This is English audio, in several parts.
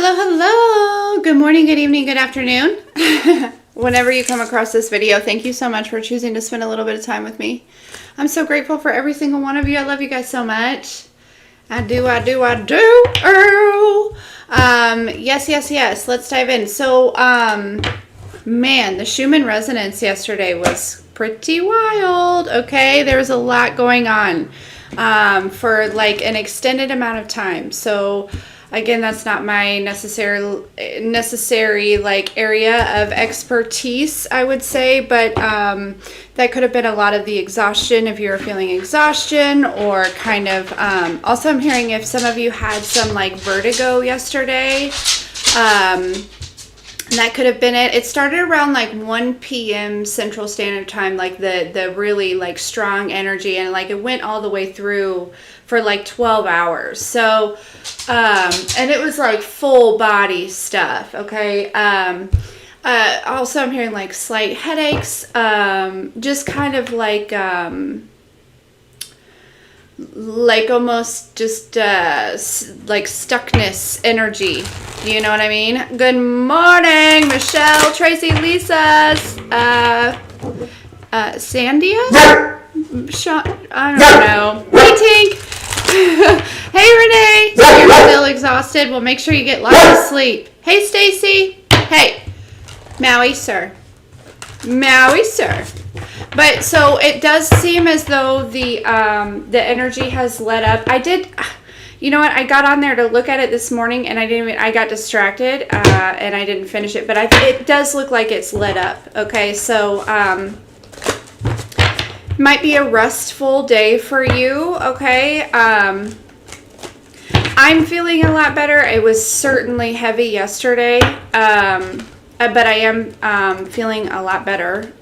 Hello, hello. Good morning, good evening, good afternoon. Whenever you come across this video, thank you so much for choosing to spend a little bit of time with me. I'm so grateful for every single one of you. I love you guys so much. I do. Yes. Let's dive in. So, man, the Schumann resonance yesterday was pretty wild. Okay, there was a lot going on for like an extended amount of time. So again, that's not my necessary like area of expertise, I would say, but that could have been a lot of the exhaustion if you were feeling exhaustion, or kind of also I'm hearing if some of you had some like vertigo yesterday. That could have been it. It started around like 1 p.m. Central Standard Time, like the really like strong energy, and like it went all the way through for like 12 hours. So, and it was like full body stuff. Okay. Also I'm hearing like slight headaches, just kind of like almost just like stuckness energy. You know what I mean? Good morning, Michelle, Tracy, Lisa, Sandia? I don't know. Hey, Tink. Hey, Renee. You're still exhausted? Well, make sure you get lots of sleep. Hey, Stacy. Hey. Maui, sir. But so it does seem as though the energy has let up. You know what? I got on there to look at it this morning, and I got distracted, and I didn't finish it. But it does look like it's lit up. Okay, so might be a restful day for you. Okay, I'm feeling a lot better. It was certainly heavy yesterday, but I am feeling a lot better.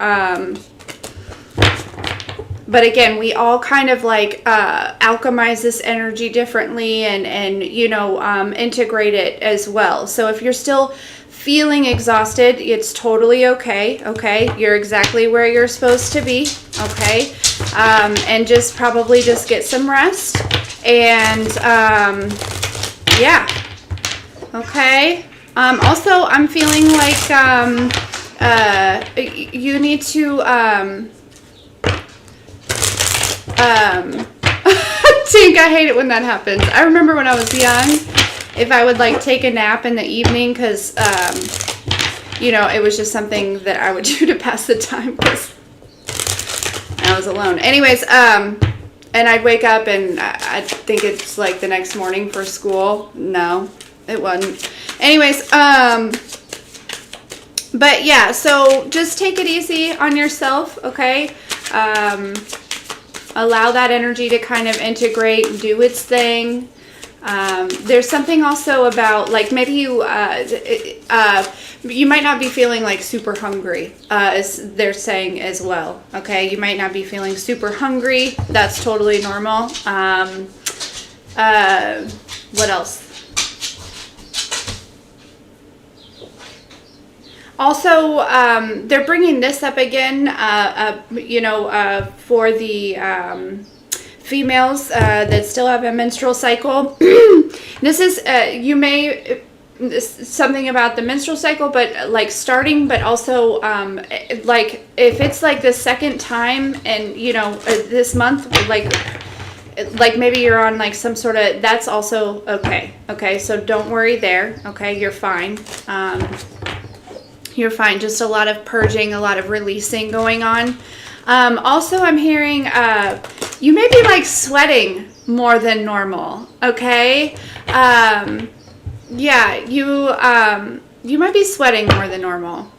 But again, we all kind of like alchemize this energy differently and you know, integrate it as well. So if you're still feeling exhausted, it's totally okay. Okay, you're exactly where you're supposed to be. Okay, and just probably just get some rest. And yeah. Okay. Also, I'm feeling like you need to Tink, I hate it when that happens. I remember when I was young, if I would like take a nap in the evening, because you know, it was just something that I would do to pass the time because I was alone. Anyways, and I'd wake up and I think it's like the next morning for school. No, it wasn't. Anyways, but yeah, so just take it easy on yourself, okay? Allow that energy to kind of integrate, do its thing. There's something also about like maybe you might not be feeling like super hungry, as they're saying as well. Okay, you might not be feeling super hungry. That's totally normal. What else? Also, they're bringing this up again, you know, for the females that still have a menstrual cycle. This is, something about the menstrual cycle, but like starting, but also like if it's like the second time and, you know, this month, like maybe you're on like some sort of, that's also okay. Okay, so don't worry there. Okay, you're fine. You're fine. Just a lot of purging, a lot of releasing going on. Also, I'm hearing you may be like sweating more than normal. Okay. Yeah, you might be sweating more than normal.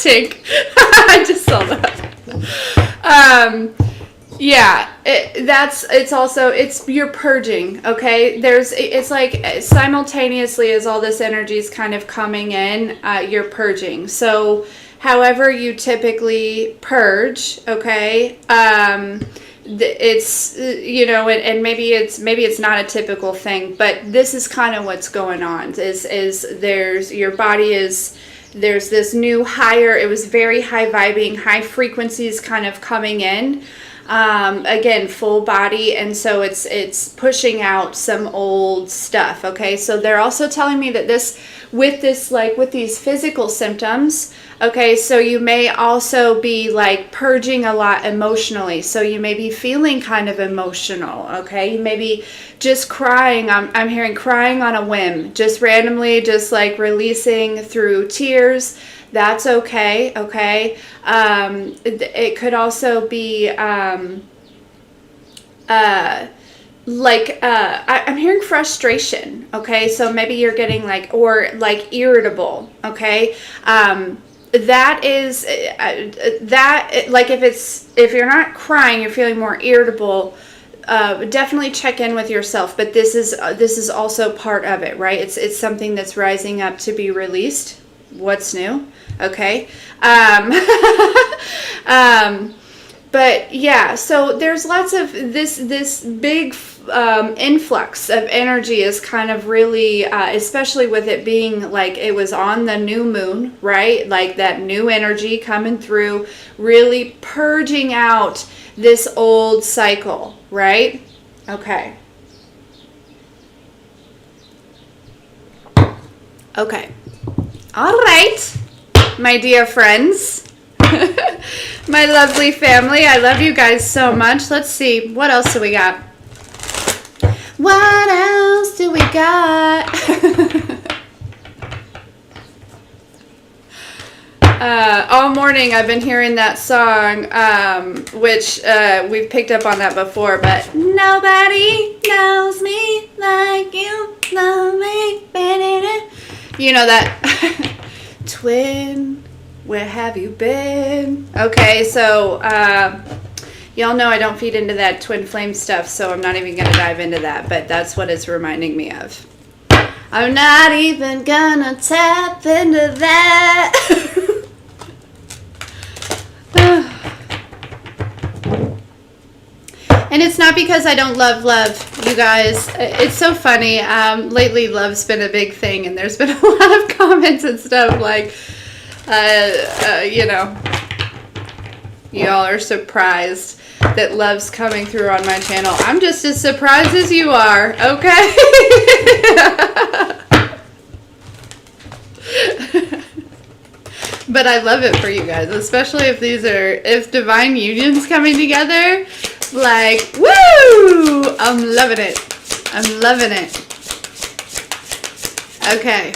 Tink. I just saw that. Yeah, you're purging, okay? It's like simultaneously as all this energy is kind of coming in, you're purging. So however you typically purge, okay, it's, you know, and maybe it's not a typical thing, but this is kind of what's going on, is your body is, there's this new higher, it was very high vibing, high frequencies kind of coming in. Again, full body, and so it's pushing out some old stuff. Okay, so they're also telling me that with these physical symptoms, okay, so you may also be like purging a lot emotionally. So you may be feeling kind of emotional. Okay, you may be just crying. I'm hearing crying on a whim, just randomly, just like releasing through tears. That's okay. Okay. It could also be I'm hearing frustration. Okay, so maybe you're getting irritable. Okay, that is if you're not crying, you're feeling more irritable. Definitely check in with yourself. But this is also part of it, right? It's something that's rising up to be released. What's new? Okay. But yeah, so there's lots of this big influx of energy is kind of really, especially with it being like it was on the new moon, right? Like that new energy coming through, really purging out this old cycle, right? Okay. Okay. All right, my dear friends. My lovely family, I love you guys so much. Let's see, what else do we got? What else do we got? All morning I've been hearing that song, which we've picked up on that before, but nobody knows me like you love me. You know that twin, where have you been? Okay, so y'all know I don't feed into that twin flame stuff, so I'm not even going to dive into that, but that's what it's reminding me of. I'm not even gonna tap into that. And it's not because I don't love, you guys. It's so funny. Lately, love's been a big thing, and there's been a lot of comments and stuff like, y'all are surprised that love's coming through on my channel. I'm just as surprised as you are, okay? But I love it for you guys, especially if divine union's coming together. Like, woo! I'm loving it. I'm loving it. Okay.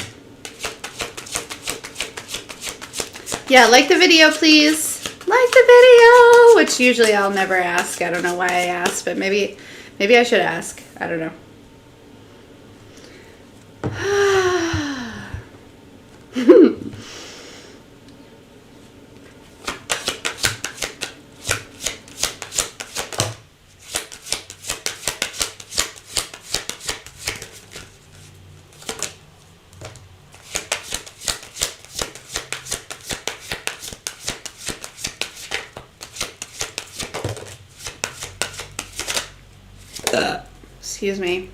Yeah, like the video, please. Like the video, which usually I'll never ask. I don't know why I asked, but maybe I should ask. I don't know. Excuse me.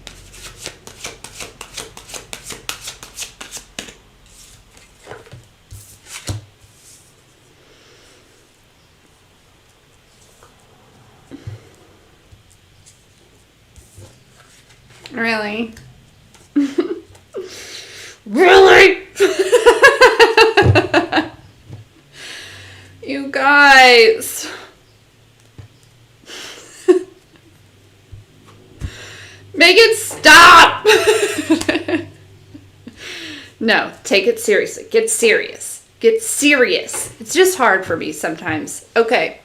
Really? Really? You guys. Make it stop! No, take it seriously. Get serious. Get serious. It's just hard for me sometimes. Okay.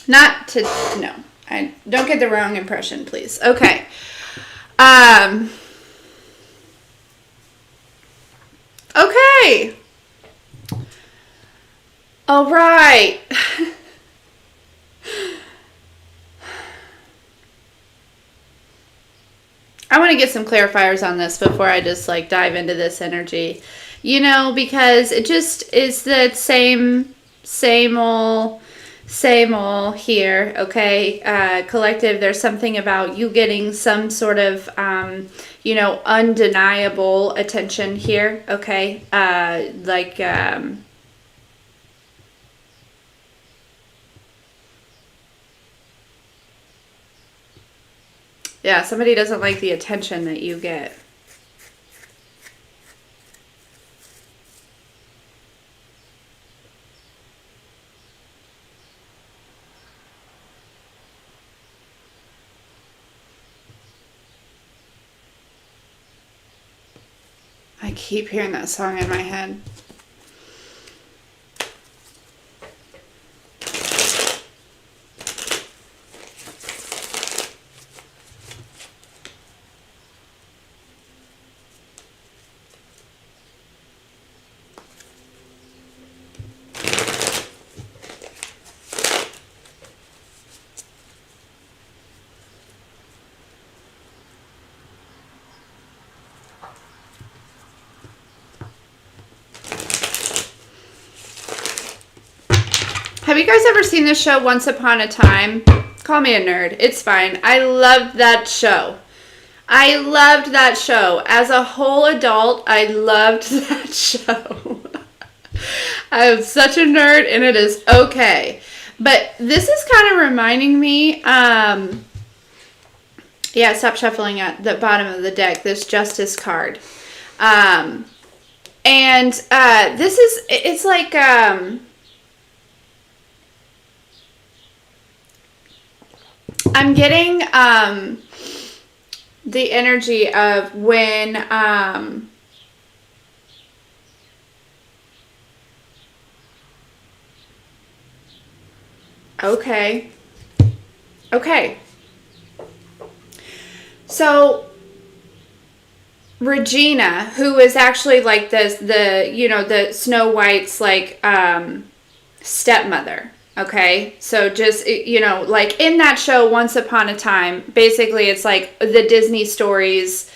No. I don't get the wrong impression, please. Okay. Okay. All right. I want to get some clarifiers on this before I just dive into this energy, because it just is the same old here. Okay. Collective, there's something about you getting some sort of, undeniable attention here. Okay. Yeah, somebody doesn't like the attention that you get. I keep hearing that song in my head. Have you guys ever seen the show Once Upon a Time? Call me a nerd. It's fine. I loved that show. I loved that show. As a whole adult, I loved that show. I am such a nerd, and it is okay. But this is kind of reminding me, yeah, stop shuffling at the bottom of the deck, this Justice card. And this is, it's like, I'm getting the energy of when okay. So Regina, who is actually like the Snow White's like stepmother. Okay, so just, like in that show, Once Upon a Time, basically it's like the Disney stories,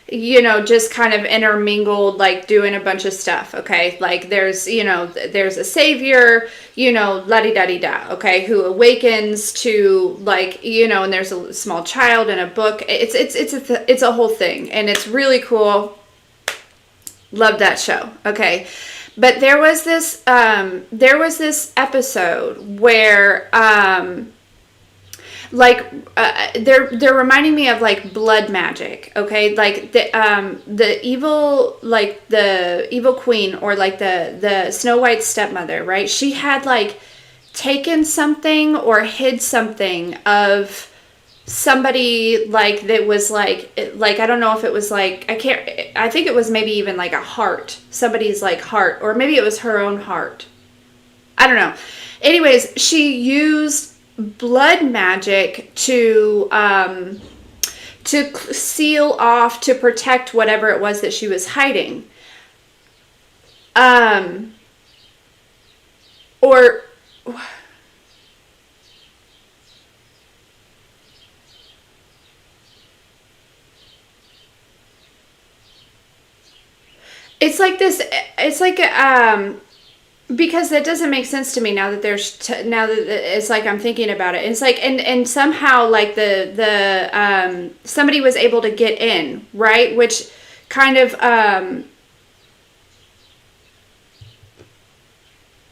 just kind of intermingled, like doing a bunch of stuff. Okay, like there's a savior, la-di-da-di-da, okay, who awakens to like, and there's a small child in a book. It's a whole thing, and it's really cool. Love that show. Okay. But there was this episode where they're reminding me of like blood magic, okay? Like the evil queen, or like the Snow White's stepmother, right? She had like taken something or hid something of somebody, like that was like I don't know if it was like, I think it was maybe even like a heart, somebody's like heart, or maybe it was her own heart, I don't know. Anyways, she used blood magic to seal off, to protect whatever it was that she was hiding, or it's like this, it's like because that doesn't make sense to me now that now that it's like I'm thinking about it. It's like, and somehow like the somebody was able to get in, right? Which kind of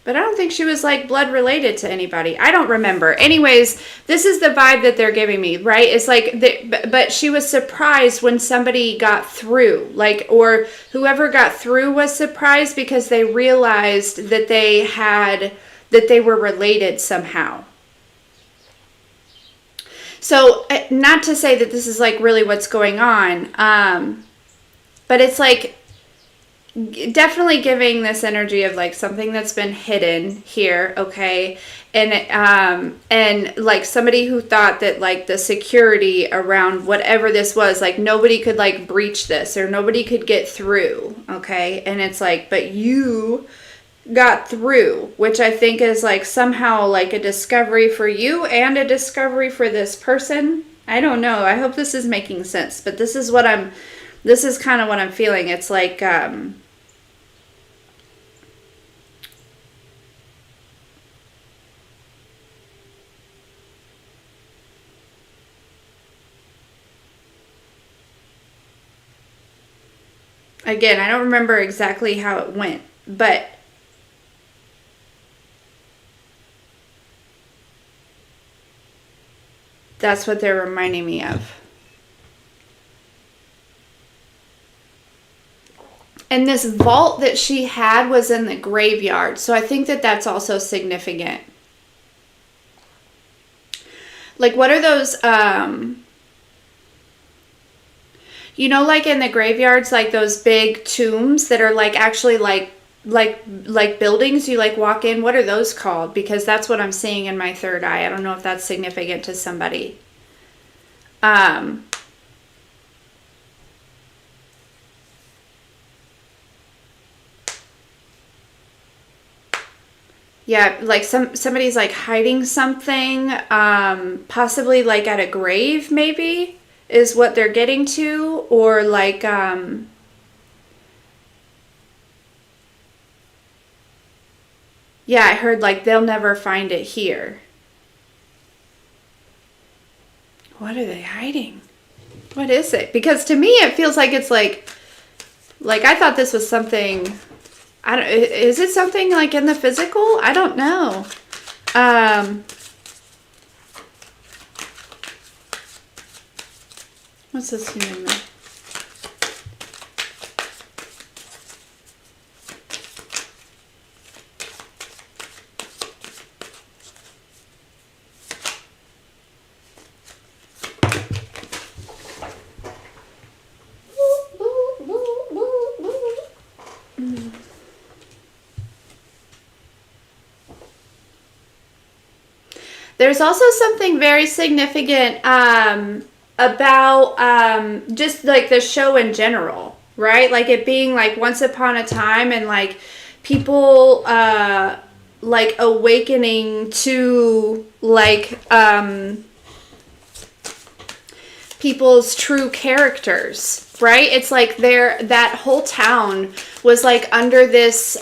but I don't think she was like blood related to anybody. I don't remember. Anyways, this is the vibe that they're giving me, right? It's like, but she was surprised when somebody got through, like, or whoever got through was surprised because they realized that they were related somehow. So, not to say that this is like really what's going on, but it's like, definitely giving this energy of like something that's been hidden here, okay, and like somebody who thought that like the security around whatever this was, like nobody could like breach this, or nobody could get through, okay, and it's like, but you got through, which I think is like somehow like a discovery for you and a discovery for this person. I don't know, I hope this is making sense, but this is kind of what I'm feeling. It's like again, I don't remember exactly how it went, but that's what they're reminding me of. And this vault that she had was in the graveyard. So I think that that's also significant. Like, what are those, you know, like in the graveyards, like those big tombs that are like actually like buildings you like walk in? What are those called? Because that's what I'm seeing in my third eye. I don't know if that's significant to somebody. Yeah, like somebody's like hiding something, possibly like at a grave, maybe is what they're getting to, or like yeah, I heard like they'll never find it here. What are they hiding? What is it? Because to me it feels like it's like I thought this was something. I don't. Is it something like in the physical? I don't know. What's this human? There's also something very significant about just like the show in general, right? Like it being like once upon a time and like people like awakening to like people's true characters, right? It's like that whole town was like under this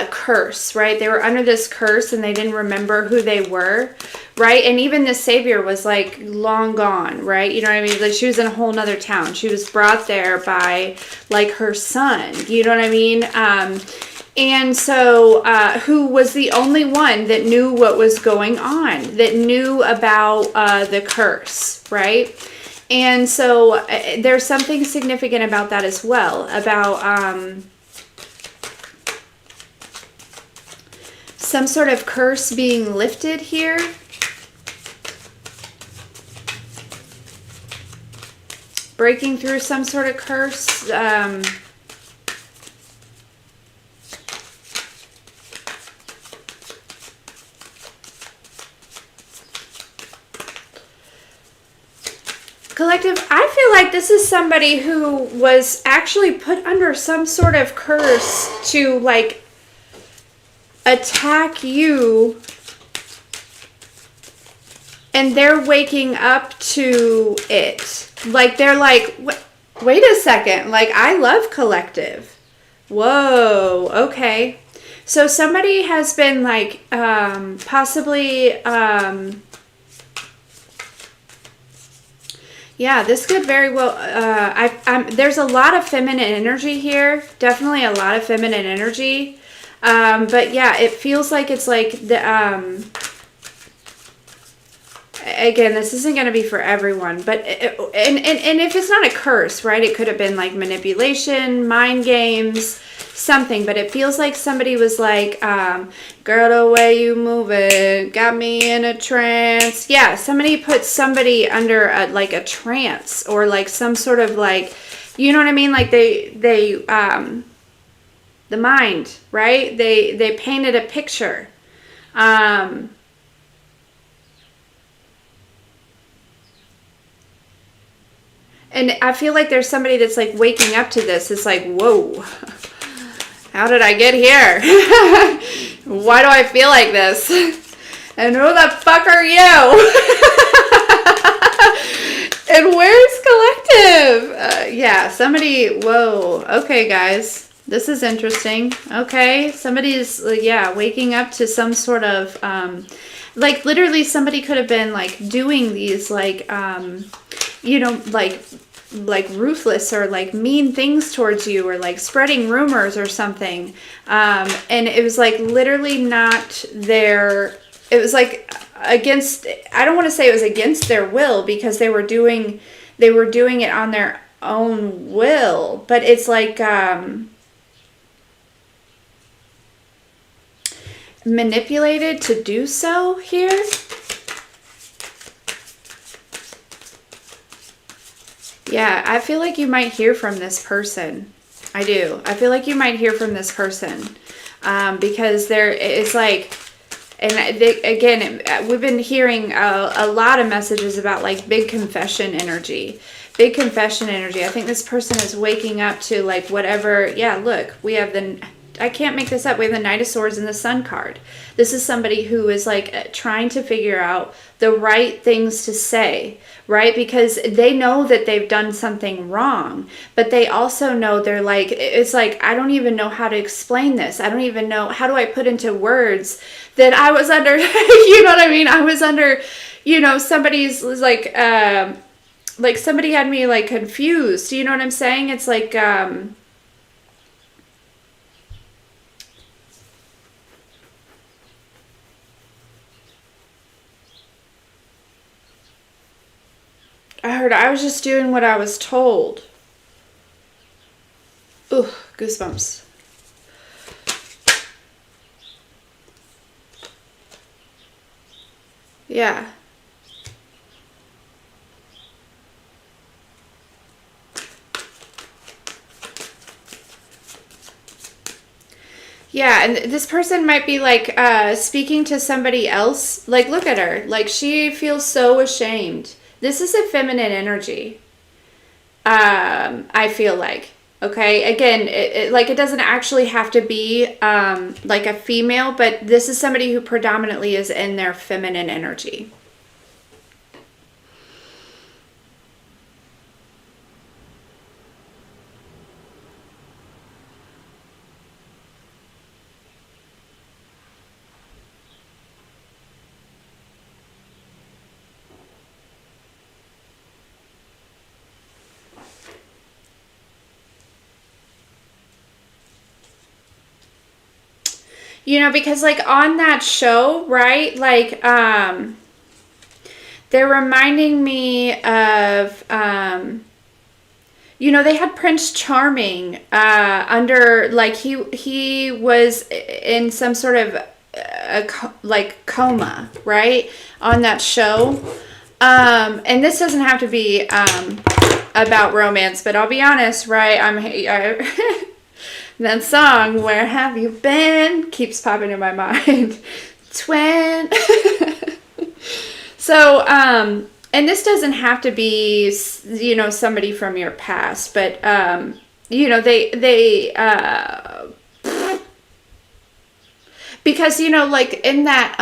curse, right? They were under this curse and they didn't remember who they were, right? And even the savior was like long gone, right? You know what I mean? Like she was in a whole nother town. She was brought there by like her son, you know what I mean? And so who was the only one that knew what was going on, that knew about the curse, right? And so there's something significant about that as well, about some sort of curse being lifted here. Breaking through some sort of curse. Collective, I feel like this is somebody who was actually put under some sort of curse to like attack you, and they're waking up to it. Like they're like, wait a second, like I love collective. Whoa, okay. So somebody has been like possibly yeah, this could very well, there's a lot of feminine energy here. Definitely a lot of feminine energy. But yeah, it feels like it's like the, again, this isn't going to be for everyone, but, and if it's not a curse, right, it could have been like manipulation, mind games, something, but it feels like somebody was like, girl, the way you move it got me in a trance. Yeah, somebody put somebody under like a trance, or like some sort of like, you know what I mean? Like they the mind, right? They painted a picture. And I feel like there's somebody that's like waking up to this. It's like, whoa. How did I get here? Why do I feel like this? And who the fuck are you? And where's collective? Yeah, somebody, whoa. Okay, guys. This is interesting. Okay, somebody's, yeah, waking up to some sort of, like literally somebody could have been like doing these like, you know, like ruthless or like mean things towards you, or like spreading rumors or something, and it was like literally not their, it was like against, I don't want to say it was against their will, because they were doing it on their own will, but it's like manipulated to do so here. Yeah, I feel like you might hear from this person. I do. I feel like you might hear from this person because it's like, and again, we've been hearing a lot of messages about like big confession energy. Big confession energy. I think this person is waking up to like whatever. Yeah, look, we have I can't make this up. We have the Knight of Swords and the Sun card. This is somebody who is like trying to figure out the right things to say, right? Because they know that they've done something wrong, but they also know they're like, it's like, I don't even know how to explain this. I don't even know, how do I put into words that I was under, you know what I mean? I was under, you know, somebody's like somebody had me like confused. You know what I'm saying? It's like, I was just doing what I was told. Ooh, goosebumps. Yeah. Yeah, and this person might be like speaking to somebody else. Like, look at her. Like, she feels so ashamed. This is a feminine energy. I feel like. Okay, again, it doesn't actually have to be like a female, but this is somebody who predominantly is in their feminine energy. You know, because like on that show, right? Like, they're reminding me of, you know, they had Prince Charming under, like, he was in some sort of like coma, right? On that show. And this doesn't have to be about romance, but I'll be honest, right? That song, Where Have You Been, keeps popping in my mind. Twin. So, and this doesn't have to be, you know, somebody from your past, but, you know, because, you know, like in that,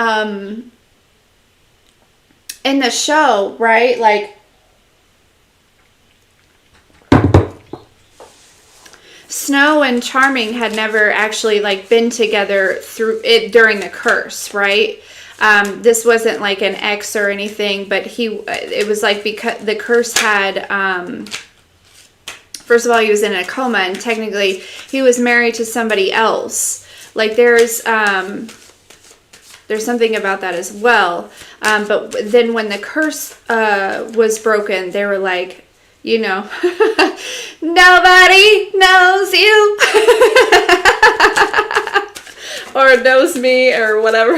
in the show, right? Like, Snow and Charming had never actually like been together through it during the curse, right? This wasn't like an ex or anything, but it was like because the curse had, first of all, he was in a coma, and technically he was married to somebody else. Like there's something about that as well. But then when the curse was broken, they were like, you know, nobody knows you or knows me or whatever.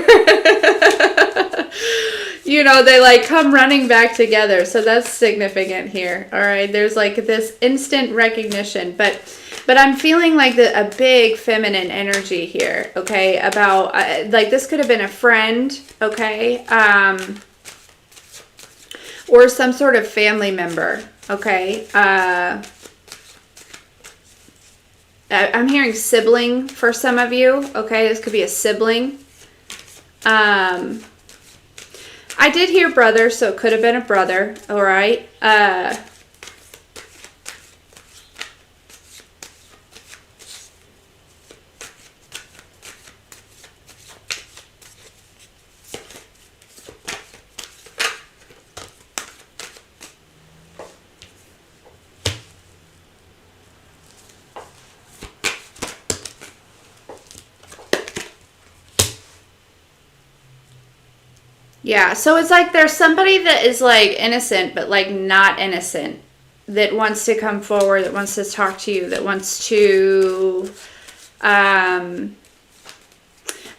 You know, they like come running back together. So that's significant here. All right. There's like this instant recognition, but I'm feeling like a big feminine energy here. Okay. About like this could have been a friend. Okay. Or some sort of family member. Okay. I'm hearing sibling for some of you. Okay. This could be a sibling. I did hear brother, so it could have been a brother. All right. Yeah, so it's like there's somebody that is like innocent, but like not innocent, that wants to come forward, that wants to talk to you, that wants to,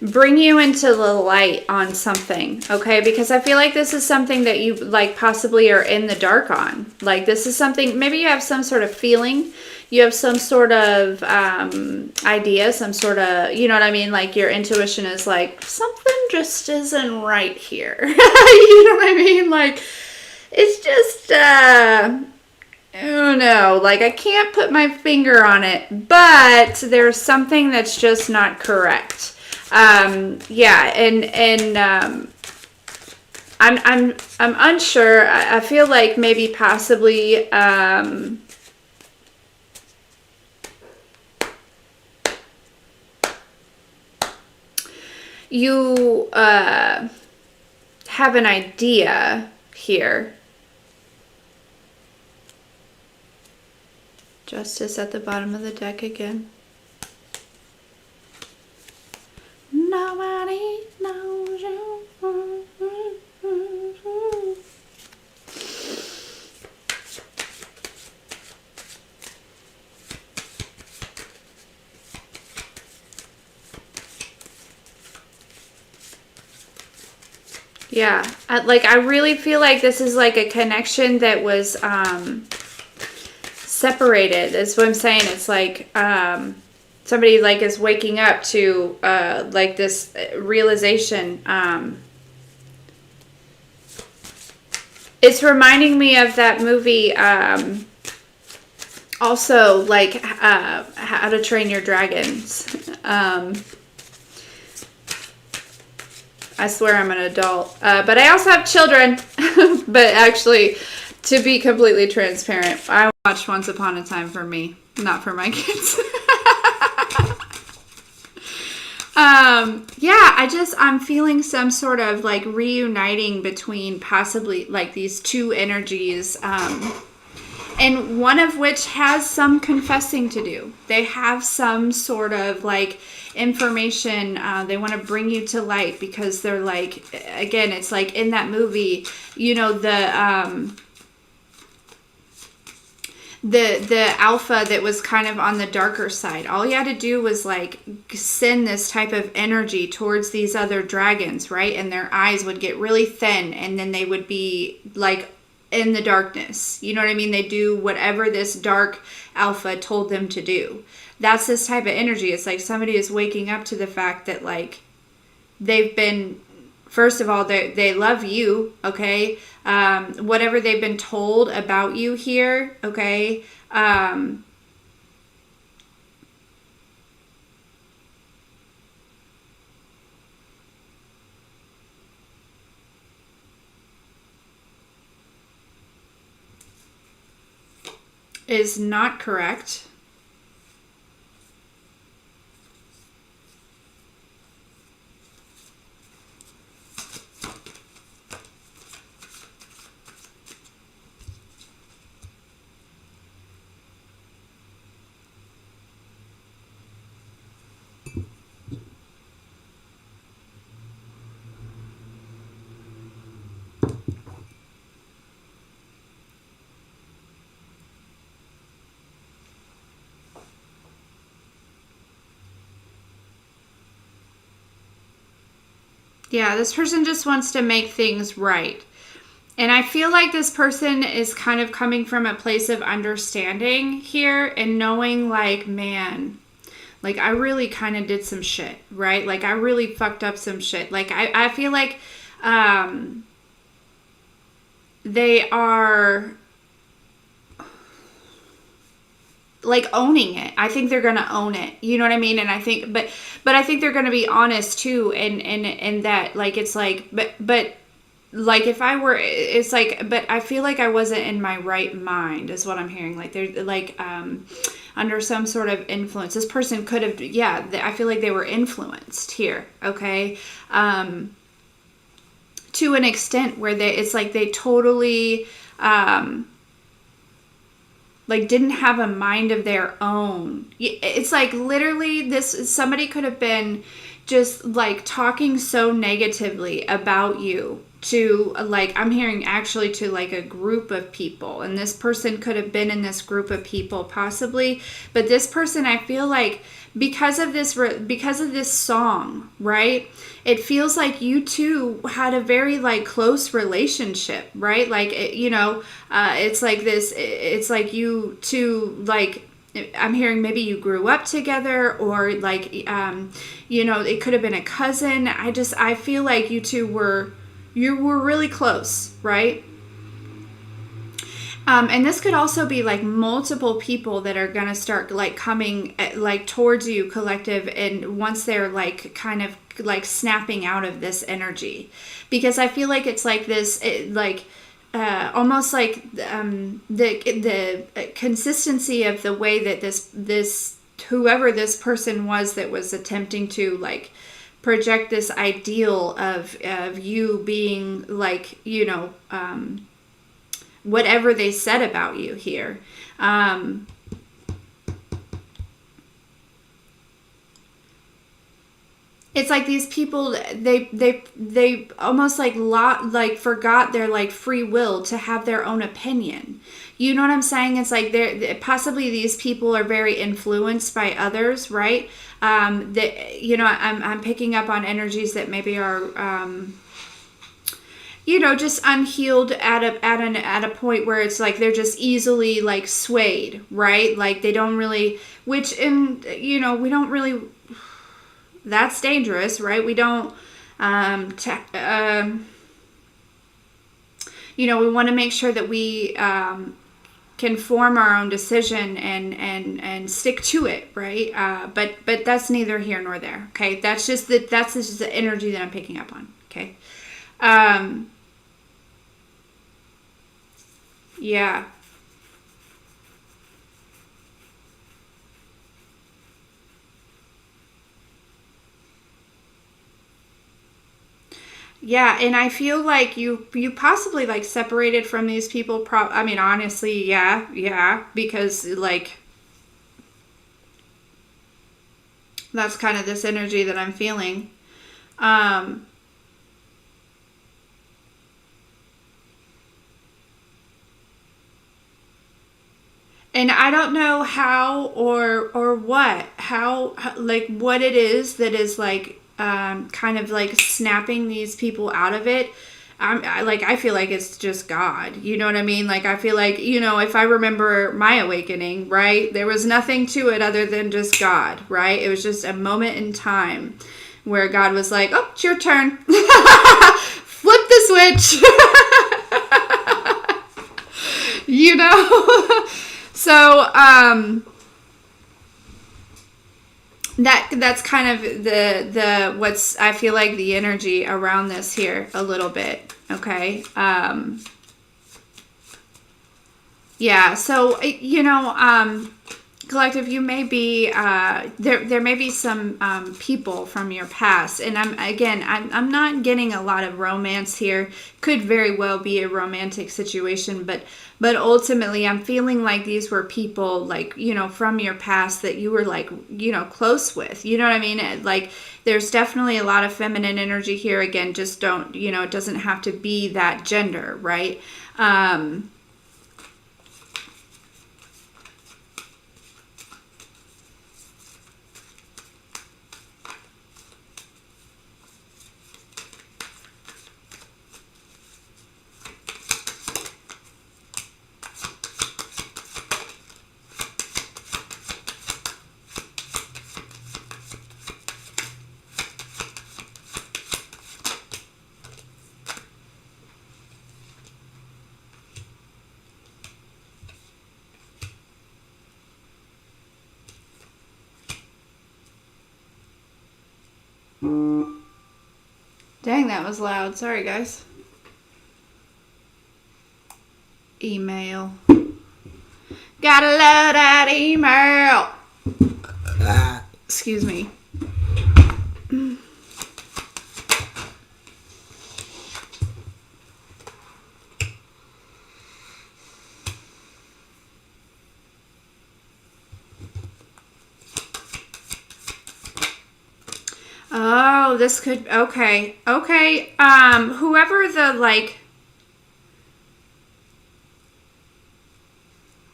bring you into the light on something, okay? Because I feel like this is something that you like possibly are in the dark on. Like this is something, maybe you have some sort of feeling, you have some sort of idea, some sort of, you know what I mean? Like your intuition is like, something just isn't right here. You know what I mean? Like it's just, oh no, like I can't put my finger on it, but there's something that's just not correct. Yeah, and I'm unsure. I feel like maybe possibly you have an idea here. Justice at the bottom of the deck again. Nobody knows you. Yeah, I really feel like this is like a connection that was separated. Is what I'm saying. It's like somebody like is waking up to like this realization. It's reminding me of that movie. Also, like How to Train Your Dragons. I swear I'm an adult, but I also have children. But actually, to be completely transparent, I watched Once Upon a Time for me, not for my kids. Yeah, I'm feeling some sort of like reuniting between possibly like these two energies, and one of which has some confessing to do. They have some sort of like information they want to bring you to light, because they're like, again, it's like in that movie, you know, the alpha that was kind of on the darker side. All you had to do was like send this type of energy towards these other dragons, right? And their eyes would get really thin, and then they would be like in the darkness. You know what I mean? They do whatever this dark alpha told them to do. That's this type of energy. It's like somebody is waking up to the fact that like they've been, first of all, they love you, okay? Whatever they've been told about you here, okay? Is not correct. Yeah, this person just wants to make things right. And I feel like this person is kind of coming from a place of understanding here and knowing like, man, like I really kind of did some shit, right? Like I really fucked up some shit. Like I feel like they are like owning it. I think they're gonna own it. You know what I mean? And I think, but I think they're gonna be honest too. And that like it's like, but like if I were, it's like, but I feel like I wasn't in my right mind, is what I'm hearing. Like they're like under some sort of influence. This person could have, yeah. I feel like they were influenced here. Okay. To an extent where it's like they totally like didn't have a mind of their own. It's like literally somebody could have been just like talking so negatively about you, to like, I'm hearing actually to like a group of people, and this person could have been in this group of people possibly, but this person, I feel like because of this song, right, it feels like you two had a very like close relationship, right? Like it's like this, it's like you two, like, I'm hearing maybe you grew up together, or like it could have been a cousin. I feel like you were really close, right? And this could also be like multiple people that are gonna start like coming like towards you, collective, and once they're like kind of like snapping out of this energy, because I feel like it's like this, almost like the consistency of the way that this whoever this person was that was attempting to like project this ideal of you being like, whatever they said about you here. It's like these people, they almost like forgot their like free will to have their own opinion. You know what I'm saying? It's like they're possibly, these people are very influenced by others, right? That I'm picking up on energies that maybe are just unhealed at a point where it's like they're just easily like swayed, right? Like they don't really, we don't really, that's dangerous, right? We don't, we want to make sure that we can form our own decision and stick to it, right? But that's neither here nor there. Okay, that's just the energy that I'm picking up on. Okay. Yeah. Yeah, and I feel like you possibly like separated from these people. I mean, honestly, yeah, because like that's kind of this energy that I'm feeling. Um, and I don't know how or what, like what it is that is like kind of like snapping these people out of it. I feel like it's just God. You know what I mean? Like I feel like, if I remember my awakening, right, there was nothing to it other than just God, right? It was just a moment in time where God was like, "Oh, it's your turn. Flip the switch." you know so that's kind of the what's, I feel like, the energy around this here a little bit. Okay. Yeah, so collective, you may be there may be some people from your past, and I'm not getting a lot of romance here. Could very well be a romantic situation, but ultimately I'm feeling like these were people like, from your past that you were like, close with. You know what I mean? Like there's definitely a lot of feminine energy here. Again, just don't, it doesn't have to be that gender, right? Dang, that was loud. Sorry, guys. Email. Gotta love that email. Excuse me. Oh, this could, okay. Okay. Whoever the, like,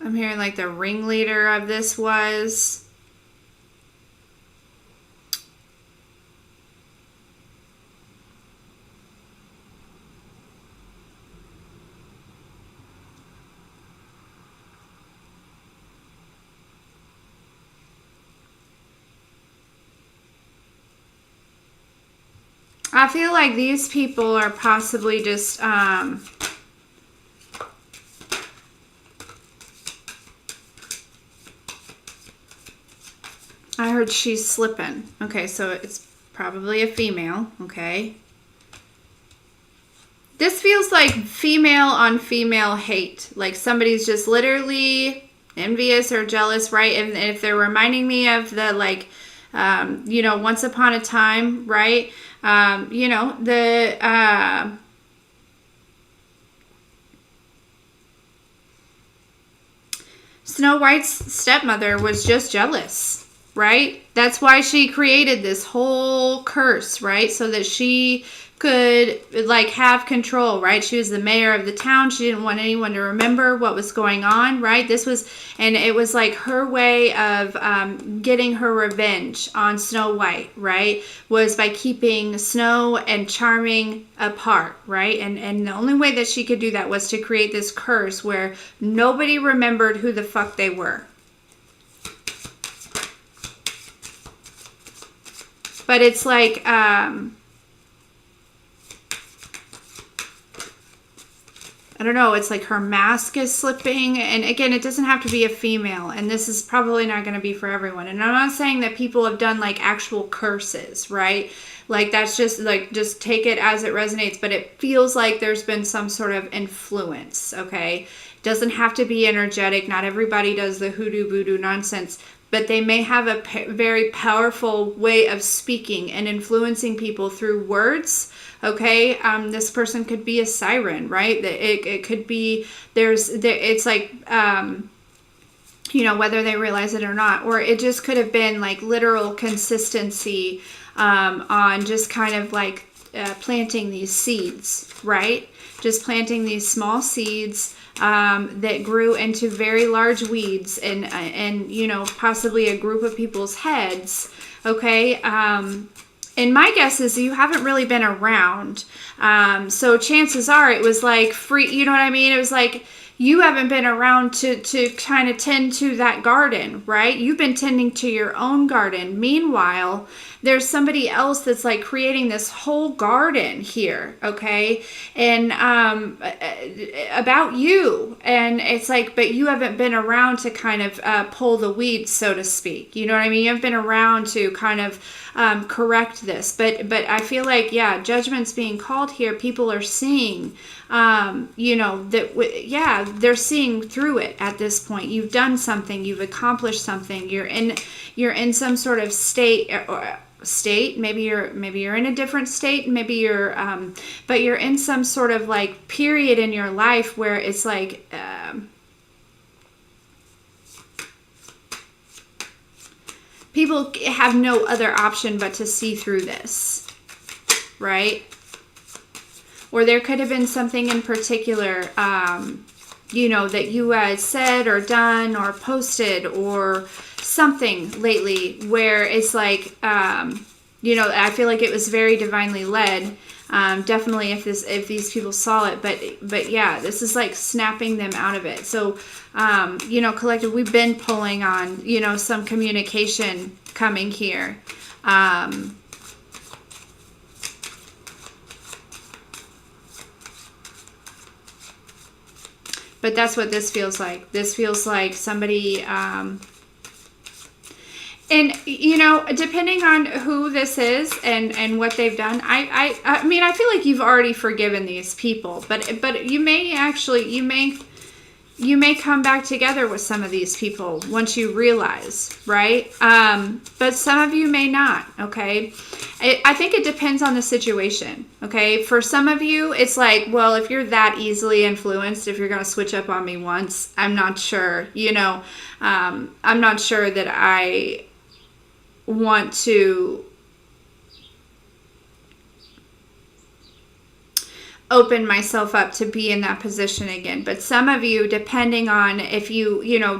I'm hearing like the ringleader of this was. I feel like these people are possibly just, I heard she's slipping. Okay, so it's probably a female. Okay. This feels like female on female hate. Like somebody's just literally envious or jealous, right? And if they're reminding me of the, like, once upon a time, right? Snow White's stepmother was just jealous, right? That's why she created this whole curse, right? So that she could, like, have control, right? She was the mayor of the town. She didn't want anyone to remember what was going on, right? And it was like her way of getting her revenge on Snow White, right? Was by keeping Snow and Charming apart, right? And the only way that she could do that was to create this curse where nobody remembered who the fuck they were. But it's like, I don't know, it's like her mask is slipping. And again, it doesn't have to be a female. And this is probably not going to be for everyone. And I'm not saying that people have done like actual curses, right? Like that's just like, just take it as it resonates. But it feels like there's been some sort of influence, okay? It doesn't have to be energetic. Not everybody does the hoodoo voodoo nonsense. But they may have a very powerful way of speaking and influencing people through words. Okay, this person could be a siren, right? It could be, it's like, whether they realize it or not. Or it just could have been like literal consistency on just kind of like planting these seeds, right? Just planting these small seeds that grew into very large weeds and possibly a group of people's heads. Okay. And my guess is you haven't really been around. So chances are it was like free, you know what I mean? It was like you haven't been around to kind of tend to that garden, right? You've been tending to your own garden. Meanwhile, there's somebody else that's like creating this whole garden here, okay? And about you. And it's like, but you haven't been around to kind of pull the weeds, so to speak. You know what I mean? You haven't been around to kind of correct this. But I feel like, yeah, judgment's being called here. People are seeing, they're seeing through it at this point. You've done something. You've accomplished something. You're in some sort of state. Maybe you're in a different state, maybe you're but you're in some sort of like period in your life where it's like people have no other option but to see through this, right? Or there could have been something in particular that you said or done or posted or something lately where it's like, I feel like it was very divinely led. Definitely if these people saw it, but yeah, this is like snapping them out of it. So, collective, we've been pulling on, some communication coming here. But that's what this feels like. This feels like somebody, and depending on who this is and what they've done, I mean, I feel like you've already forgiven these people, but you may come back together with some of these people once you realize, right? But some of you may not, okay? I think it depends on the situation, okay? For some of you, it's like, well, if you're that easily influenced, if you're going to switch up on me once, I'm not sure, I'm not sure that I want to open myself up to be in that position again. But some of you, depending on if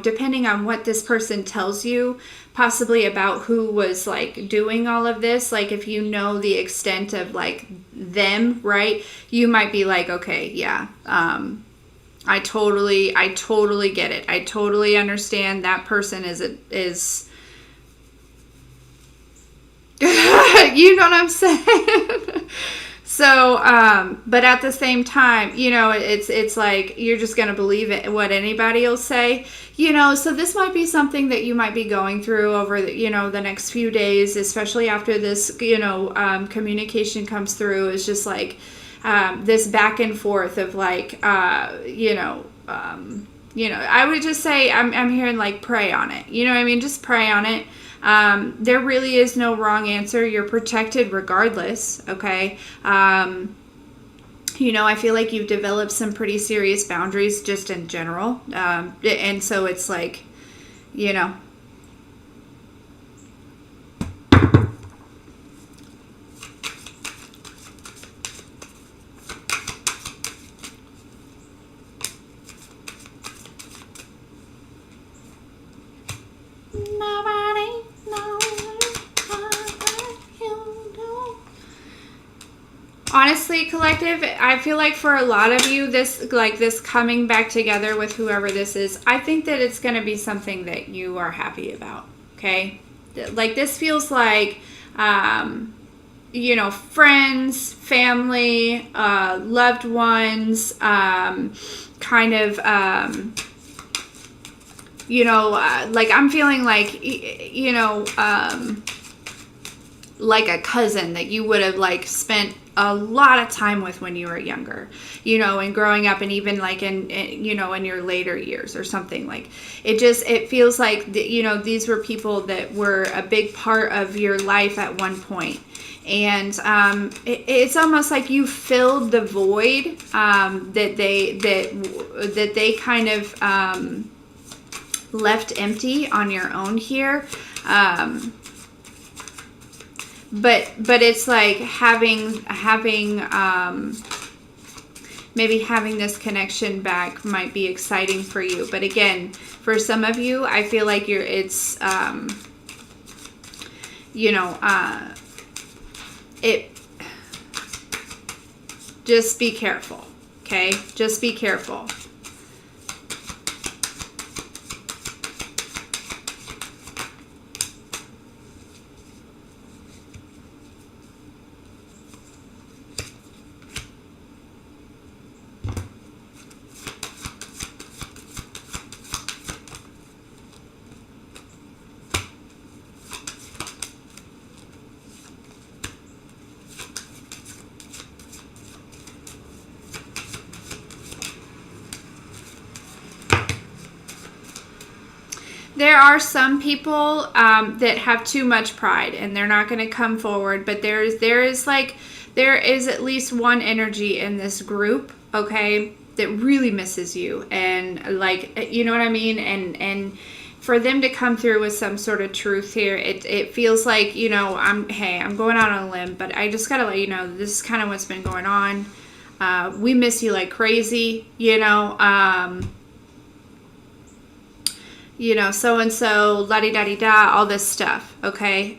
depending on what this person tells you, possibly about who was like doing all of this, like if you know the extent of like them, right? You might be like, okay, yeah, I totally get it. I totally understand that person is you know what I'm saying? So, but at the same time, it's like, you're just going to believe it, what anybody will say, so this might be something that you might be going through over the next few days, especially after this, communication comes through. It's just like, this back and forth of like, I would just say, I'm hearing like, pray on it. You know what I mean? Just pray on it. There really is no wrong answer. You're protected regardless. Okay. I feel like you've developed some pretty serious boundaries just in general. And so it's like, honestly, collective, I feel like for a lot of you, this coming back together with whoever this is, I think that it's going to be something that you are happy about. Okay. Like this feels like, friends, family, loved ones, kind of, like I'm feeling like, like a cousin that you would have like spent a lot of time with when you were younger, and growing up, and even like in your later years or something. Like it feels like these were people that were a big part of your life at one point. And it's almost like you filled the void that they kind of left empty on your own here. But it's like maybe having this connection back might be exciting for you. But again, for some of you, I feel like just be careful. Okay. Just be careful. There are some people that have too much pride and they're not going to come forward, but there is at least one energy in this group, okay, that really misses you, and like, you know what I mean, and for them to come through with some sort of truth here, it feels like, I'm going out on a limb, but I just gotta let you know this is kind of what's been going on. We miss you like crazy, so-and-so, la-di-da-di-da, all this stuff, okay?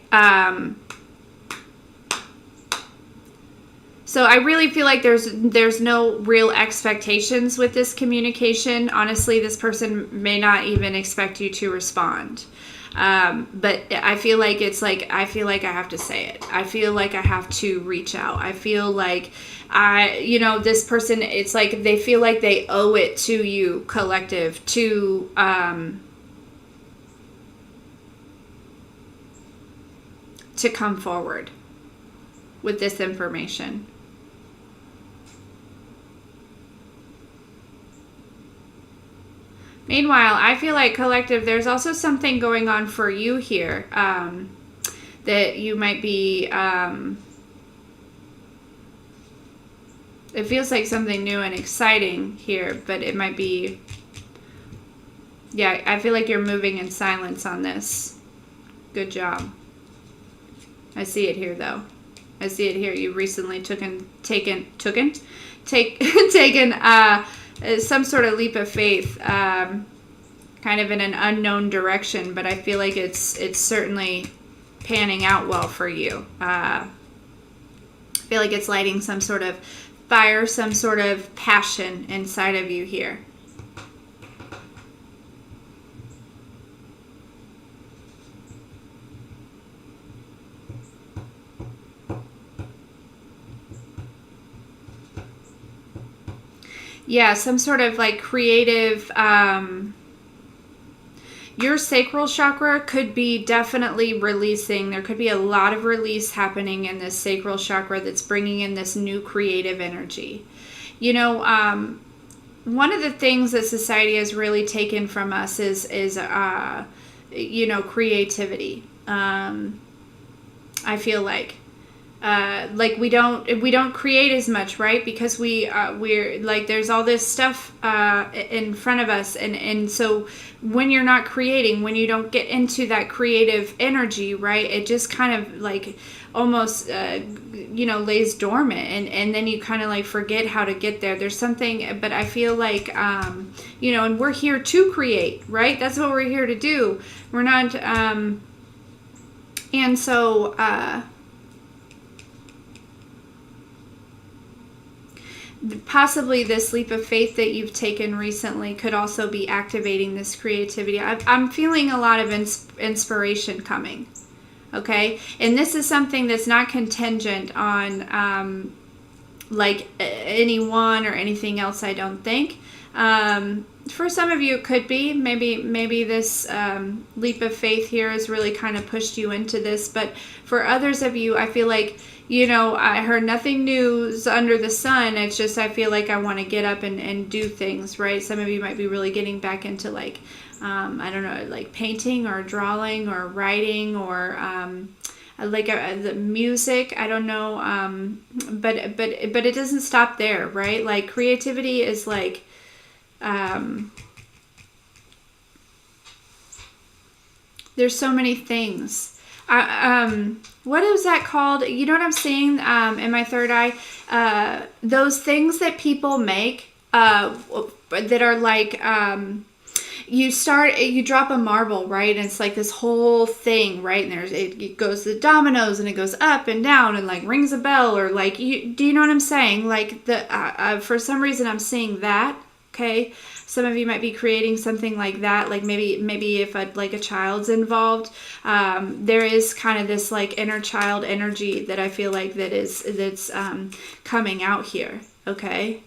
So I really feel like there's no real expectations with this communication. Honestly, this person may not even expect you to respond. But I feel like I have to say it. I feel like I have to reach out. I feel like this person, it's like they feel like they owe it to you, collective, to come forward with this information. Meanwhile, I feel like, collective, there's also something going on for you here that you might be, it feels like something new and exciting here, but it might be, yeah, I feel like you're moving in silence on this. Good job. I see it here, though. I see it here. You recently taken some sort of leap of faith, kind of in an unknown direction. But I feel like it's certainly panning out well for you. I feel like it's lighting some sort of fire, some sort of passion inside of you here. Yeah, some sort of like creative, your sacral chakra could be definitely releasing. There could be a lot of release happening in this sacral chakra that's bringing in this new creative energy. You know, one of the things that society has really taken from us is you know, creativity. I feel like we don't create as much, right? Because we're like, there's all this stuff in front of us, and so when you're not creating, when you don't get into that creative energy, right, it just kind of like almost you know, lays dormant, and then you kind of like forget how to get there. There's something, but I feel like you know, and we're here to create, right? That's what we're here to do. We're not and so possibly this leap of faith that you've taken recently could also be activating this creativity. I'm feeling a lot of inspiration coming, okay? And this is something that's not contingent on like anyone or anything else, I don't think. For some of you, it could be. Maybe this leap of faith here has really kind of pushed you into this. But for others of you, I feel like, you know, I heard nothing new under the sun. It's just I feel like I want to get up and do things, right? Some of you might be really getting back into like, I don't know, like painting or drawing or writing or like the music. I don't know, but it doesn't stop there, right? Like creativity is like, there's so many things. What is that called? You know what I'm seeing in my third eye? Those things that people make that are like, you drop a marble, right? And it's like this whole thing, right? And it goes to the dominoes and it goes up and down and like rings a bell, or like, do you know what I'm saying? Like for some reason I'm seeing that. Okay. Some of you might be creating something like that. Like maybe if a child's involved, there is kind of this like inner child energy that I feel like that's coming out here. Okay.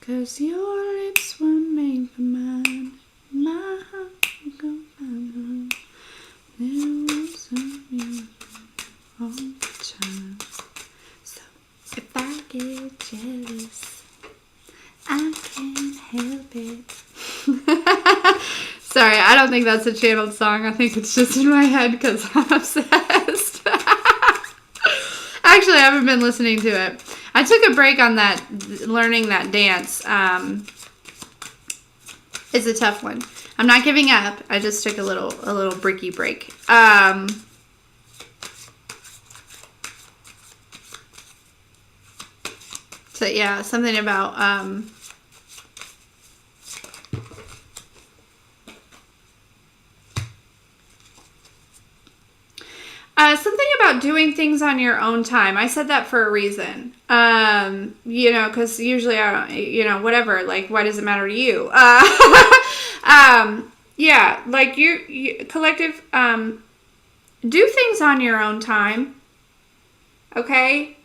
Cause your lips were made for mine, my heart will go down. There was a reason all the time. So if I get jealous, I can't help it. Sorry, I don't think that's a channeled song. I think it's just in my head because I'm obsessed. Actually, I haven't been listening to it. I took a break on that, learning that dance. It's a tough one. I'm not giving up. I just took a little bricky break. So yeah, something about something about doing things on your own time. I said that for a reason. You know, because usually I don't, you know, whatever, like, why does it matter to you? Yeah, like you collective, do things on your own time. Okay.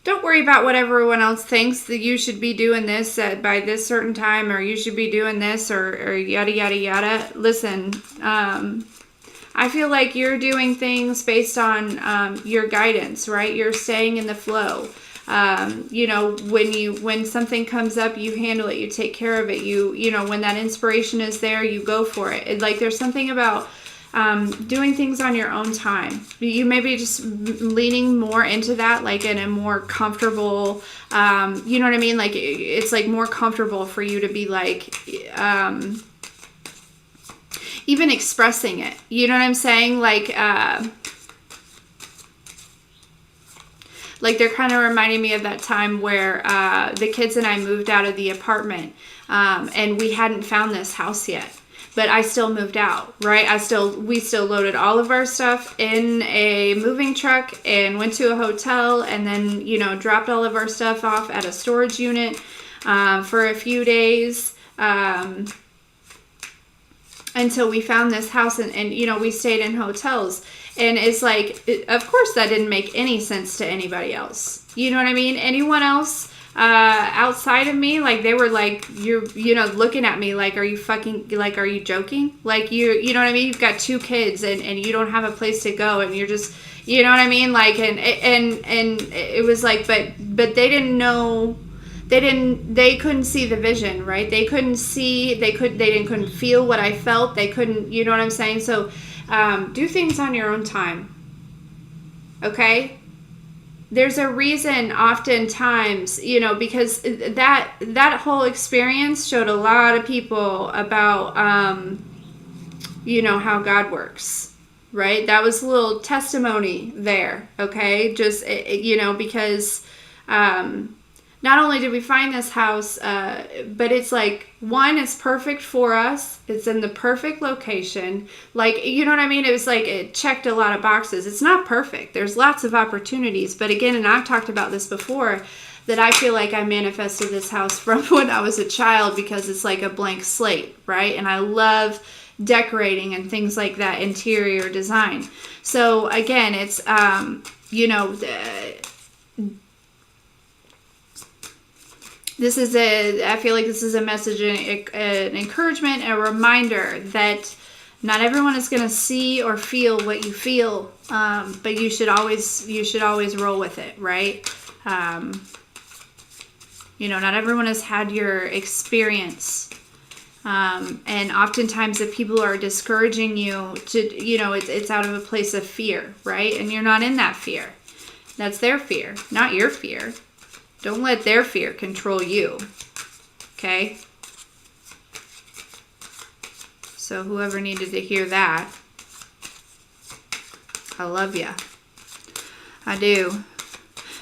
don't worry about what everyone else thinks, that you should be doing this by this certain time, or you should be doing this, or yada, yada, yada. Listen, I feel like you're doing things based on your guidance, right? You're staying in the flow. You know, when something comes up, you handle it, you take care of it. You know, when that inspiration is there, you go for it. Like, there's something about doing things on your own time. You may be just leaning more into that, like in a more comfortable, you know what I mean? Like, it's like more comfortable for you to be like, even expressing it. You know what I'm saying? Like they're kind of reminding me of that time where the kids and I moved out of the apartment, and we hadn't found this house yet. But I still moved out, right? We still loaded all of our stuff in a moving truck and went to a hotel, and then, you know, dropped all of our stuff off at a storage unit for a few days until we found this house, and you know, we stayed in hotels. And it's like, of course that didn't make any sense to anybody else. You know what I mean? Anyone else outside of me, like, they were like, you know, looking at me like, are you fucking, like, are you joking? Like, you know what I mean? You've got 2 kids and you don't have a place to go, and you're just, you know what I mean? Like, and it was like, but they didn't know, they couldn't see the vision, right? They couldn't see, couldn't feel what I felt. They couldn't, you know what I'm saying? So, do things on your own time. Okay? There's a reason oftentimes, you know, because that whole experience showed a lot of people about, you know, how God works, right? That was a little testimony there, okay? Just, you know, because not only did we find this house, but it's like, one, it's perfect for us. It's in the perfect location. Like, you know what I mean? It was like, it checked a lot of boxes. It's not perfect. There's lots of opportunities. But again, and I've talked about this before, that I feel like I manifested this house from when I was a child, because it's like a blank slate, right? And I love decorating and things like that, interior design. So again, it's, you know, I feel like this is a message, an encouragement, a reminder that not everyone is going to see or feel what you feel, but you should always roll with it, right? You know, not everyone has had your experience, and oftentimes if people are discouraging you to, you know, it's out of a place of fear, right? And you're not in that fear. That's their fear, not your fear. Don't let their fear control you, okay? So whoever needed to hear that, I love ya. I do.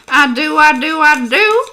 I do, I do, I do.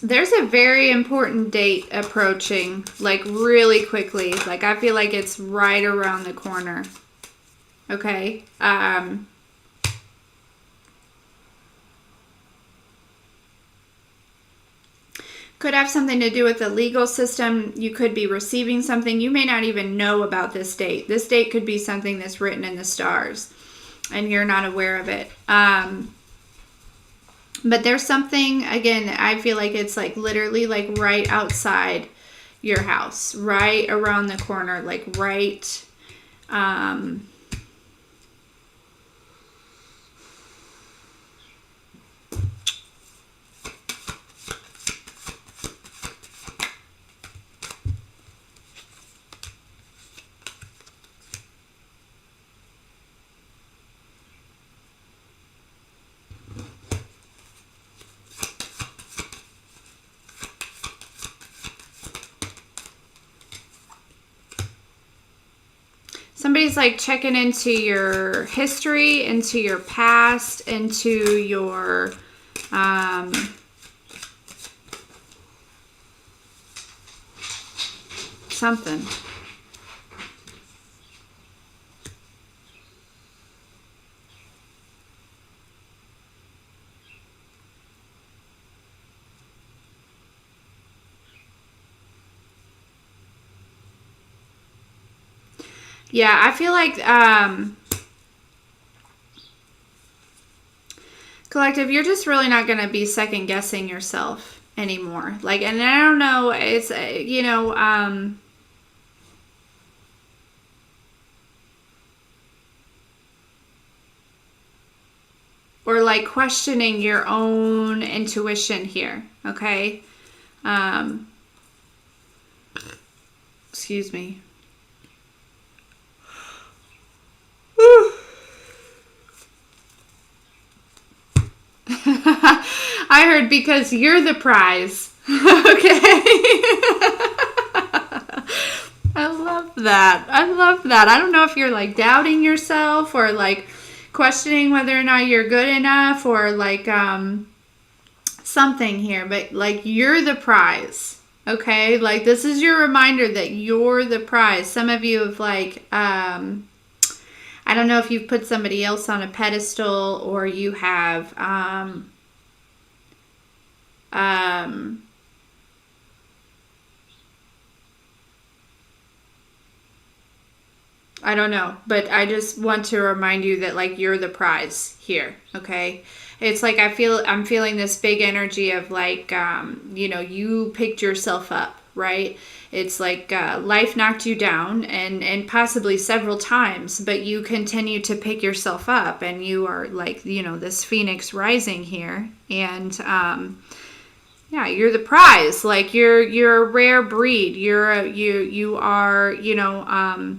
There's a very important date approaching, like really quickly. Like, I feel like it's right around the corner. Okay? Could have something to do with the legal system. You could be receiving something. You may not even know about this date. This date could be something that's written in the stars, and you're not aware of it. But there's something, again, I feel like it's like literally like right outside your house, right around the corner, like right, somebody's like checking into your history, into your past, into your, something. Yeah, I feel like collective, you're just really not going to be second guessing yourself anymore. Like, and I don't know, it's, you know, or like questioning your own intuition here, okay? Excuse me. I heard because you're the prize. Okay. I love that. I love that. I don't know if you're like doubting yourself or like questioning whether or not you're good enough or like something here, but like you're the prize. Okay? Like this is your reminder that you're the prize. Some of you have like I don't know if you've put somebody else on a pedestal or you have I don't know, but I just want to remind you that like you're the prize here, okay? It's like I'm feeling this big energy of like you know, you picked yourself up, right? It's like life knocked you down and possibly several times, but you continue to pick yourself up and you are like, you know, this phoenix rising here. And yeah, you're the prize. Like you're a rare breed. You are, you know,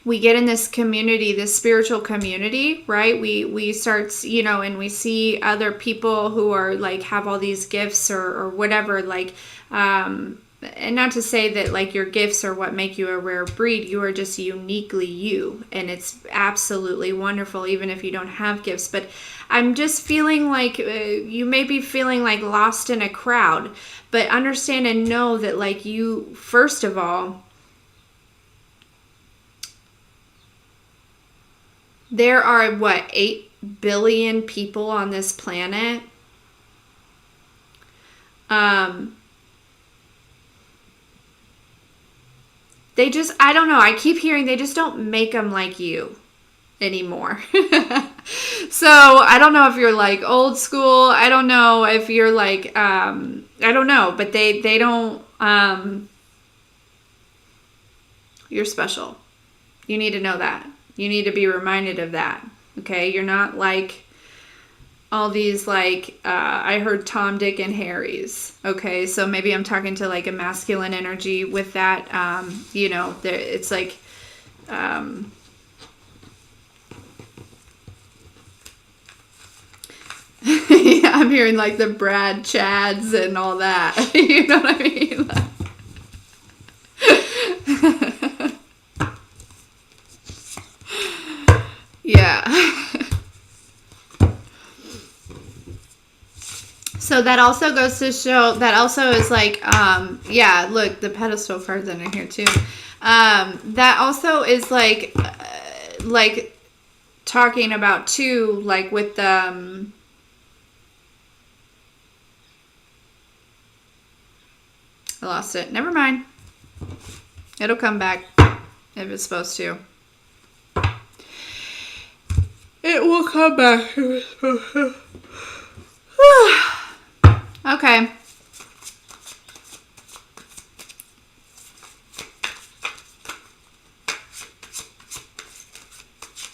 we get in this community, this spiritual community, right? We start, you know, and we see other people who are like have all these gifts or whatever, like and not to say that like your gifts are what make you a rare breed. You are just uniquely you, and it's absolutely wonderful even if you don't have gifts. But I'm just feeling like you may be feeling like lost in a crowd, but understand and know that like you, first of all, there are, what, 8 billion people on this planet? They just, I don't know, I keep hearing they just don't make them like you anymore. So, I don't know if you're like old school. I don't know if you're like, I don't know, but they don't, you're special. You need to know that. You need to be reminded of that. Okay? You're not like all these like, I heard Tom, Dick, and Harry's. Okay? So maybe I'm talking to like a masculine energy with that. You know, it's like, yeah, I'm hearing like the Brad Chads and all that. You know what I mean? Yeah. So that also goes to show, that also is like, yeah, look, the pedestal cards in here too. That also is like talking about too, like with I lost it. Never mind. It'll come back if it's supposed to. It will come back if it's supposed to. Okay.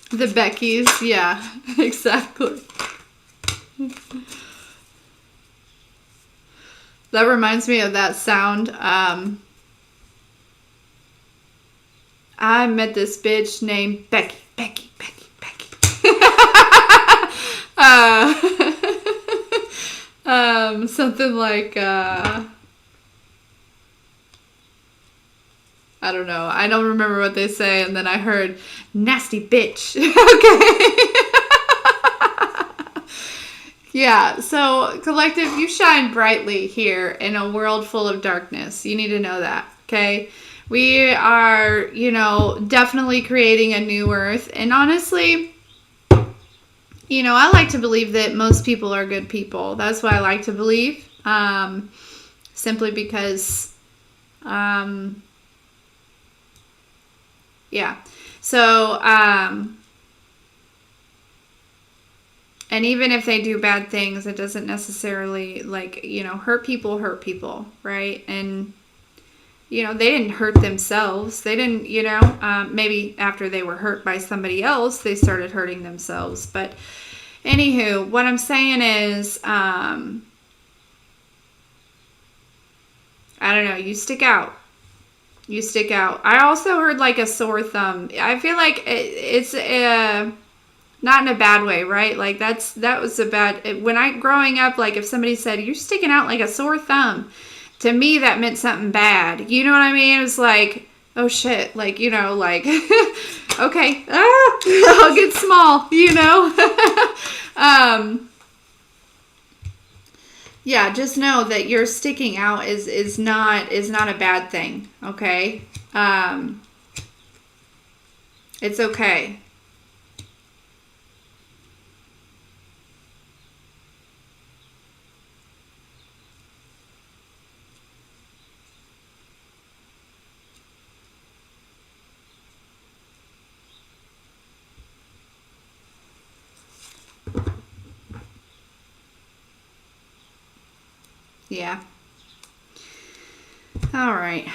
The Beckys, yeah, exactly. That reminds me of that sound. I met this bitch named Becky. Something like, I don't know. I don't remember what they say. And then I heard, nasty bitch. Okay. Yeah, so collective, you shine brightly here in a world full of darkness. You need to know that, okay? We are, you know, definitely creating a new earth. And honestly, you know, I like to believe that most people are good people. That's what I like to believe. Simply because, yeah. So, and even if they do bad things, it doesn't necessarily, like, you know, hurt people, right? And, you know, they didn't hurt themselves. They didn't, you know, maybe after they were hurt by somebody else, they started hurting themselves. But anywho, what I'm saying is, I don't know, you stick out. You stick out. I also heard like a sore thumb. I feel like it's not in a bad way, right? Like that was a bad, when I growing up, like if somebody said you're sticking out like a sore thumb, to me that meant something bad. You know what I mean? It was like, oh shit, like, you know, like okay, I'll get small, you know. Yeah, just know that your sticking out is not a bad thing, okay? It's okay. Yeah. All right.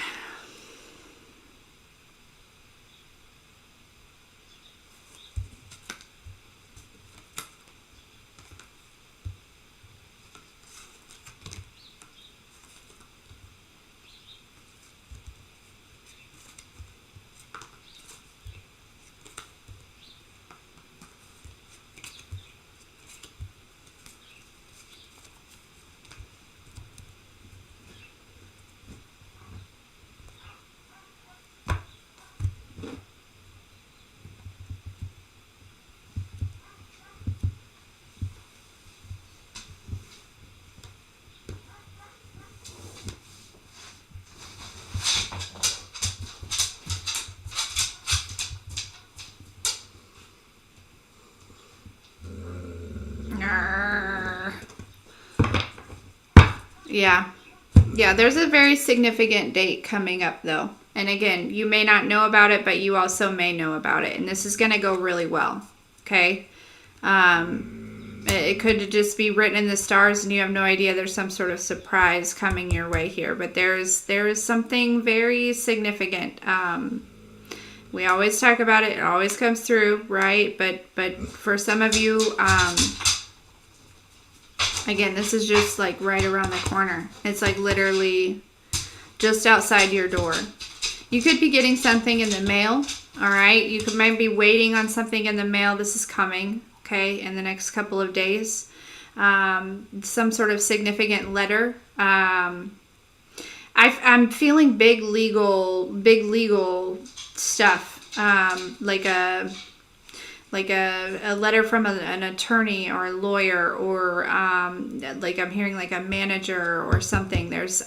Yeah. Yeah, there's a very significant date coming up though. And again, you may not know about it, but you also may know about it. And this is going to go really well. Okay? It could just be written in the stars and you have no idea there's some sort of surprise coming your way here. But there is something very significant. We always talk about it. It always comes through, right? But for some of you, again, this is just like right around the corner. It's like literally just outside your door. You could be getting something in the mail, all right? You might be waiting on something in the mail. This is coming, okay, in the next couple of days. Some sort of significant letter. I'm feeling big legal stuff, like a letter from an attorney or a lawyer, or like I'm hearing like a manager or something. There's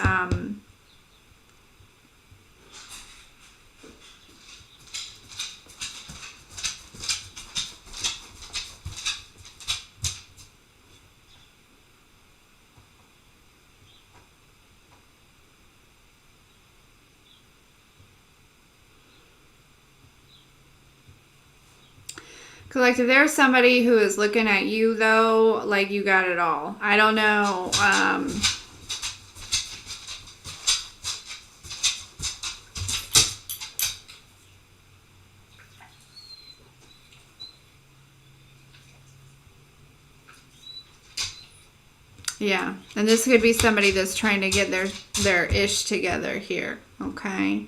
collective, there's somebody who is looking at you though like you got it all. I don't know. Yeah, and this could be somebody that's trying to get their ish together here. Okay.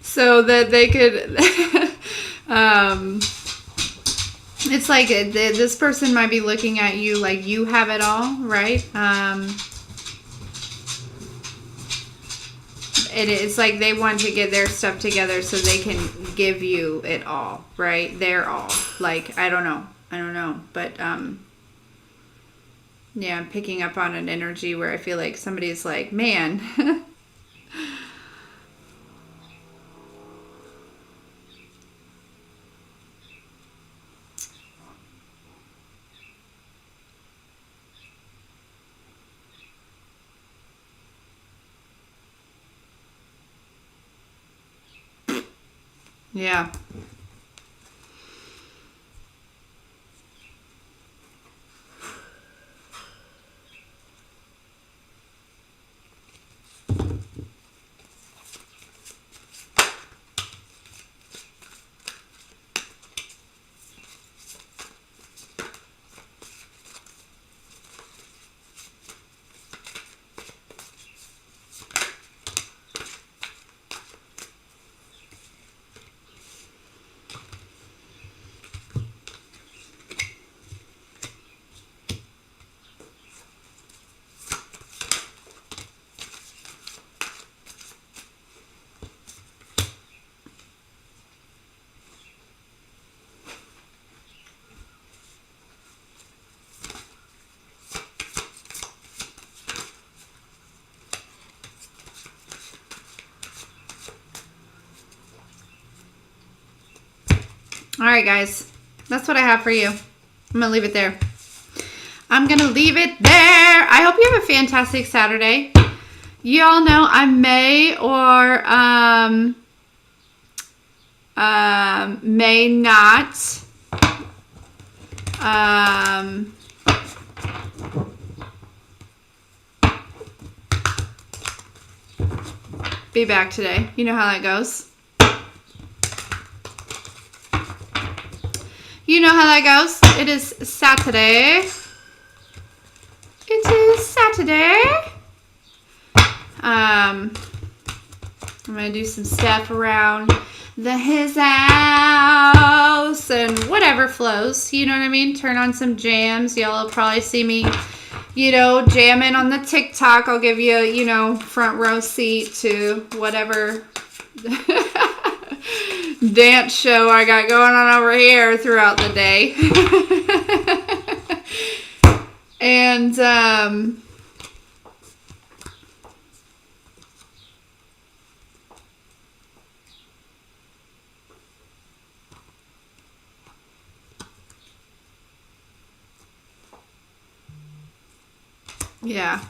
So that they could, it's like this person might be looking at you like you have it all, right? it's like they want to get their stuff together so they can give you it all, right? Their all. Like, I don't know. But, yeah, I'm picking up on an energy where I feel like somebody's like, man. Yeah. All right, guys. That's what I have for you. I'm going to leave it there. I hope you have a fantastic Saturday. You all know I may or may not be back today. You know how that goes. You know how that goes. It is Saturday. I'm going to do some stuff around his house and whatever flows. You know what I mean? Turn on some jams. Y'all will probably see me, jamming on the TikTok. I'll give you, front row seat to whatever dance show I got going on over here throughout the day. And yeah.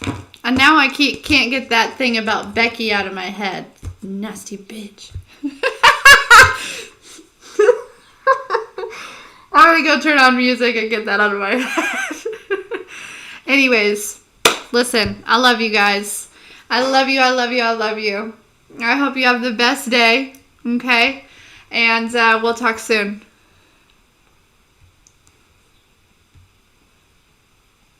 And now I can't get that thing about Becky out of my head. Nasty bitch. I'm gonna go turn on music and get that out of my head. Anyways, listen, I love you guys. I love you. I hope you have the best day, okay? And we'll talk soon.